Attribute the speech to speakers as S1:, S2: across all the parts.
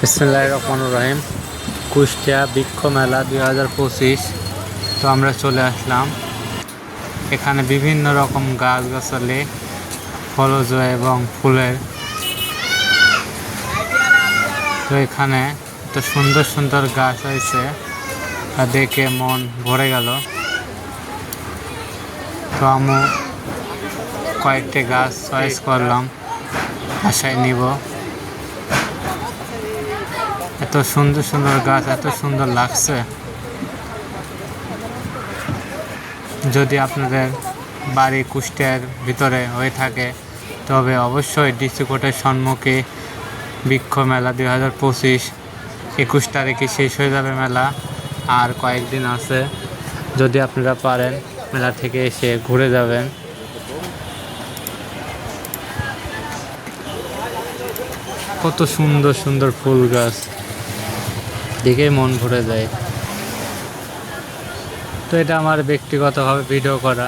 S1: বিসমিল্লাহির রহমানির রহিম। কুষ্টিয়া বৃক্ষ মেলা 2025। তো আমরা চলে আসলাম এখানে বিভিন্ন রকম গাছগাছালি, ফলজ এবং ফুলের। তো এখানে তো সুন্দর সুন্দর গাছ হয়েছে, তা দেখে মন ভরে গেল। তো আমি কয়েকটি গাছ চয়েস করলাম, আশায় নিব। এত সুন্দর সুন্দর গাছ, এত সুন্দর লাগছে। যদি আপনাদের বাড়ি কুষ্টিয়ার ভিতরে হয়ে থাকে তবে অবশ্যই ডিসি কোর্টের সম্মুখে বৃক্ষ মেলা 2025 21 তারিখে শেষ হয়ে যাবে মেলা, আর কয়েকদিন আছে। যদি আপনারা পারেন মেলা থেকে এসে ঘুরে যাবেন। কত সুন্দর সুন্দর ফুল গাছ, দেখে মন ভরে যায়। তো এটা আমার ব্যক্তিগতভাবে ভিডিও করা।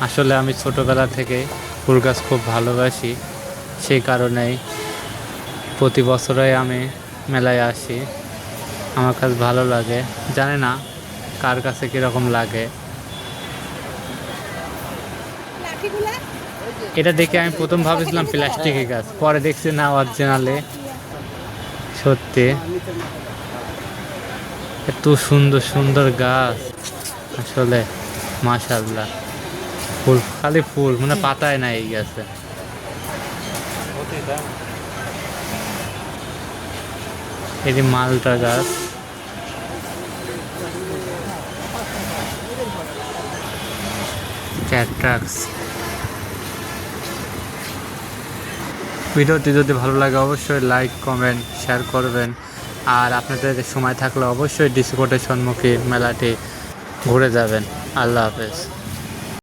S1: আসলে আমি ছোটোবেলা থেকে ফুল গাছ খুব ভালোবাসি, সেই কারণেই প্রতি বছরই আমি মেলায় আসি। আমার কাছে ভালো লাগে, জানি না কার কাছে কীরকম লাগে। এটা দেখে আমি প্রথম ভাবেছিলাম প্লাস্টিকের গাছ, পরে দেখছি না, অরিজিনালে সত্যি। এত সুন্দর সুন্দর গাছ, আসলে মাশাআল্লাহ। ফুল, খালি ফুল, মানে পাতায় নাই এই গাছে। এটি মালটা গাছ। ক্যাটরাক্স। ভিডিওটি যদি ভালো লাগে অবশ্যই লাইক, কমেন্ট, শেয়ার করবেন। আর আপনাদের সময় থাকলে অবশ্যই ডিসি কোর্টের সম্মুখে মেলাটি ঘুরে যাবেন। আল্লাহ হাফেজ।